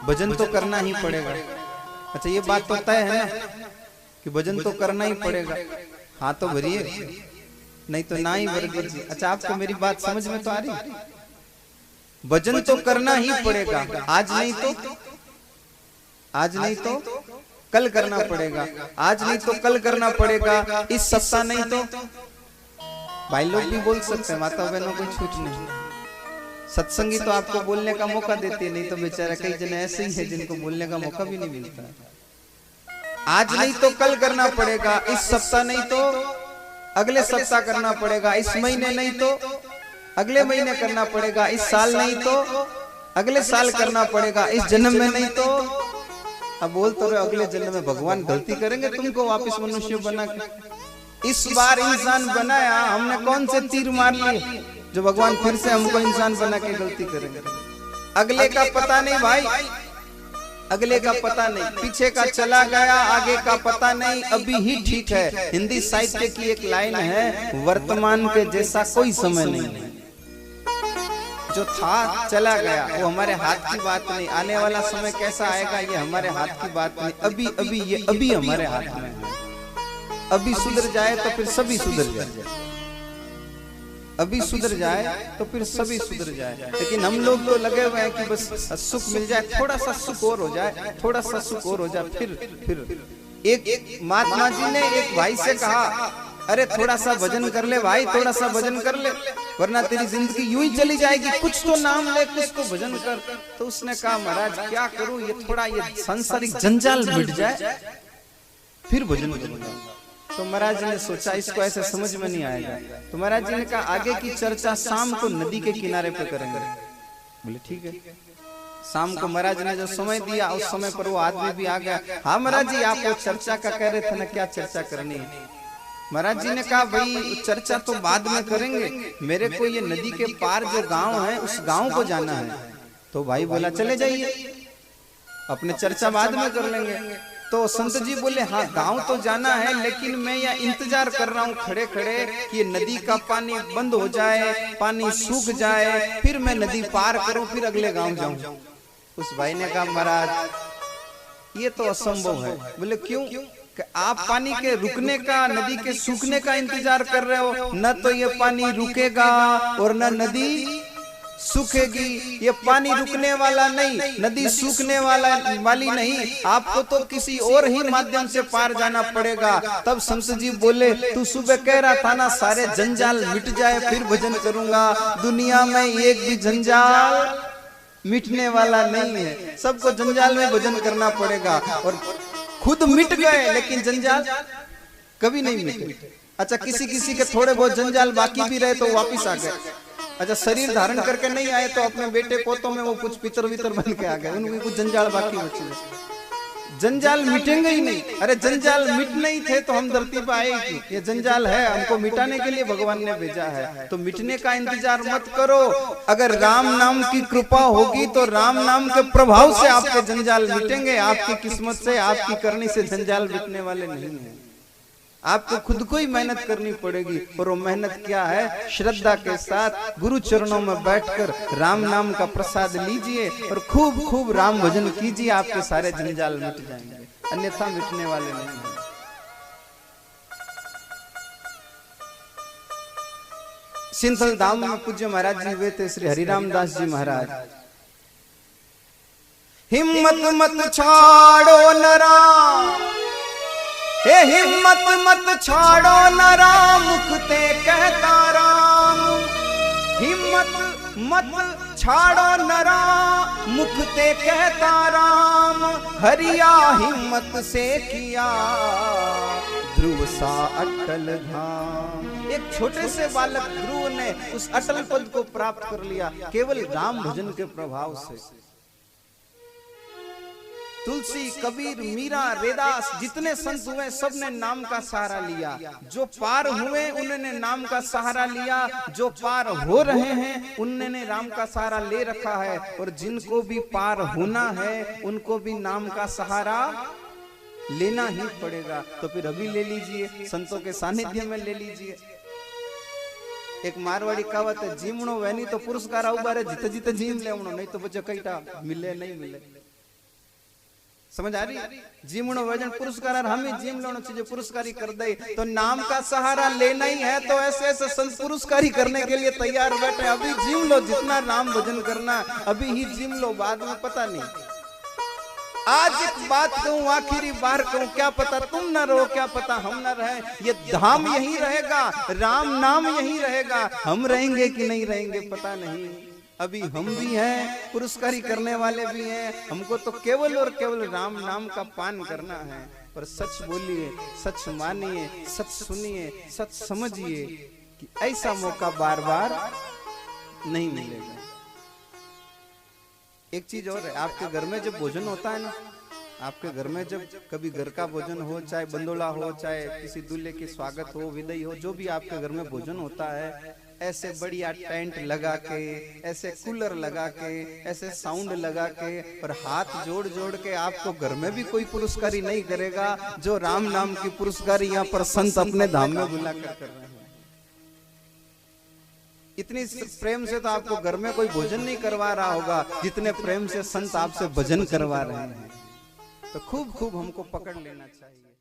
भजन तो करना ही पड़ेगा। अच्छा ये बात तो तय है ना कि भजन तो करना ही पड़ेगा। हाँ तो भरिए, नहीं तो ना ही भर दीजिए। अच्छा आपको मेरी बात समझ में तो आ रही? भजन तो करना ही पड़ेगा, आज नहीं तो कल करना पड़ेगा, आज नहीं तो कल करना पड़ेगा, इस सप्ताह नहीं तो। भाई लोग भी बोल सकते हैं, माता बहनों को छूट नहीं। सत्संगी तो आपको बोलने का मौका देती है, नहीं तो बेचारा कई जन ऐसे ही है जिनको बोलने का मौका भी नहीं मिलता। आज नहीं तो कल करना पड़ेगा, इस सप्ताह नहीं तो अगले सप्ताह करना पड़ेगा, इस महीने नहीं तो अगले महीने करना पड़ेगा, इस साल नहीं तो अगले साल करना पड़ेगा, इस जन्म में नहीं तो। अब बोल तो रहे अगले जन्म में भगवान गलती करेंगे तुमको वापस मनुष्य बना के। इस बार इंसान बनाया हमने, कौन से तीर मार लिए जो भगवान फिर से हमको इंसान बना के गलती करेंगे? अगले का पता नहीं भाई, अगले का पता नहीं, पीछे का चला गया, आगे का पता नहीं, अभी ही ठीक है। हिंदी साहित्य की एक लाइन है, वर्तमान के जैसा कोई समय नहीं है। जो था चला गया, वो हमारे हाथ की बात नहीं। आने वाला समय कैसा आएगा ये हमारे हाथ की बात नहीं। अभी अभी ये अभी हमारे हाथ में है। अभी सुधर जाए तो फिर सभी सुधर जाए, अभी सुधर जाए तो फिर सभी सुधर जाए। लेकिन हम लोग तो लगे हुए हैं कि बस सुख मिल जाए, थोड़ा सा सुख और हो जाए, थोड़ा सा सुख और हो जाए। फिर एक महात्मा जी ने एक भाई से कहा, अरे थोड़ा सा भजन कर ले भाई, थोड़ा सा भजन कर ले, वरना तेरी जिंदगी यूं ही चली जाएगी, कुछ तो नाम ले, कुछ तो भजन कर। तो उसने कहा, महाराज क्या करूं, ये थोड़ा ये सांसारिक जंजाल मिट जाए फिर भजन करूंगा। तो महाराज ने सोचा इसको ऐसे समझ में नहीं आएगा। तो महाराज जी ने कहा, आगे की चर्चा शाम को नदी के किनारे पे करेंगे। बोले ठीक है। शाम को महाराज ने जो समय दिया, उस समय पर वो आदमी भी आ गया। हाँ महाराज जी, आप वो चर्चा का कह रहे थे ना, क्या चर्चा करनी है? महाराज जी ने कहा, भाई चर्चा तो बाद में करेंगे, मेरे को ये नदी के पार जो गांव है उस गांव को जाना है। तो भाई बोला चले जाइए, अपने चर्चा बाद में कर लेंगे। तो संत जी बोले, हाँ गांव तो जाना है, लेकिन मैं यहाँ इंतजार कर रहा हूँ खड़े खड़े कि नदी का पानी बंद हो जाए, पानी सूख जाए, फिर मैं नदी पार करूं, फिर अगले गांव जाऊं। उस भाई ने कहा, महाराज ये तो असंभव है। बोले क्यों? कि आप पानी के रुकने का, नदी के सूखने का इंतजार कर रहे हो, न तो ये पानी रुकेगा और न नदी सूखेगी। ये पानी रुकने वाला नहीं, नदी सूखने वाली नहीं, आपको तो किसी और ही माध्यम से पार जाना पड़ेगा। तब संत जी बोले, तू सुबह कह रहा था ना सारे जंजाल मिट जाए फिर भजन करूंगा। दुनिया में एक भी जंजाल मिटने वाला नहीं है, सबको जंजाल में भजन करना पड़ेगा। और खुद मिट गए लेकिन जंजाल कभी नहीं मिटे। अच्छा किसी के थोड़े बहुत जंजाल बाकी भी रहे तो वापिस आ गए। अच्छा शरीर धारण करके नहीं आए तो अपने बेटे पोतों में वो कुछ पितर वितर बन के आ गए, उनकी कुछ जंजाल बाकी बचे। जंजाल मिटेंगे ही नहीं। अरे जंजाल मिटने ही थे तो हम धरती पर आए क्यों? ये जंजाल है, हमको मिटाने के लिए भगवान ने भेजा है। तो मिटने का इंतजार मत करो। अगर राम नाम की कृपा होगी तो राम नाम के प्रभाव से आपके जंजाल मिटेंगे। आपकी किस्मत से, आपकी करनी से जंजाल मिटने वाले नहीं है। आपको खुद को ही मेहनत करनी पड़ेगी। और वो मेहनत क्या है? श्रद्धा के साथ गुरु चरणों में बैठकर राम नाम का प्रसाद लीजिए और खूब खूब राम भजन कीजिए, आपके सारे जंजाल मिट जाएंगे, अन्यथा मिटने वाले नहीं हैं। सिंथल धाम में पूज्य महाराज जी हुए थे श्री हरिराम दास जी महाराज। हिम्मत मत छाड़ो नरा, हे हिम्मत मत छाड़ो नरा, मुखते कहता राम। हिम्मत मत छाड़ो नरा, मुखते कहता राम। हरिया हिम्मत से किया ध्रुव सा अटल धाम। एक छोटे से बालक ध्रुव ने उस अटल पद को प्राप्त कर लिया केवल राम भजन के प्रभाव से। तुलसी, कबीर, मीरा, रेदास जितने संत हुए सबने नाम का सहारा लिया। जो पार हुए उन्होंने नाम का सहारा लिया, जो पार हो रहे हैं उन्होंने नाम का सहारा ले रखा है। और जिनको भी पार होना है उनको भी नाम का सहारा लेना ही पड़ेगा। तो फिर अभी ले लीजिए, संतों के सानिध्य में ले लीजिए। एक मारवाड़ी कहावत है, जीवणो वैनी तो पुरस्कार उबारे, जिते जिते जीम लेवणो, नहीं तो बच्चे कईटा मिले नहीं मिले। समझ आ रही? जिमणो वजन पुरस्कार हमें जिम लेना चाहिए, पुरस्कारी कर दे तो नाम का सहारा लेना ही है। तो ऐसे ऐसे संत पुरस्कारी करने के लिए तैयार बैठे। अभी जिम लो, जितना नाम भजन करना अभी ही जिम लो, बाद में पता नहीं। आज एक बात कहूं, आखिरी बार कहूं, क्या पता तुम न रहो, क्या पता हम न रहे, ये धाम यही रहेगा, राम नाम यही रहेगा। हम रहेंगे कि नहीं रहेंगे पता नहीं। अभी हम भी हैं, पुरस्कारी करने वाले भी हैं। हमको तो केवल और केवल राम नाम का पान करना है। पर सच बोलिए, सच मानिए, सच सुनिए, सच समझिए कि ऐसा मौका बार बार नहीं मिलेगा। एक चीज और है, आपके घर में जब भोजन होता है ना, आपके घर में जब कभी घर का भोजन हो, चाहे बंदोला हो, चाहे किसी दूल्हे की स्वागत हो, विदाई हो, जो भी आपके घर में भोजन होता है, ऐसे बढ़िया टेंट लगा के, ऐसे कूलर लगा के, ऐसे साउंड लगा के, और हाथ जोड़ जोड़ के आपको घर में भी कोई पुरस्कारी नहीं करेगा जो राम नाम की पुरस्कारी यहाँ पर संत अपने धाम में बुलाकर कर रहे हैं। इतनी प्रेम से तो आपको घर में कोई भोजन नहीं करवा रहा होगा जितने प्रेम से संत आपसे भजन करवा रहे हैं। तो खूब खूब हमको पकड़ लेना चाहिए।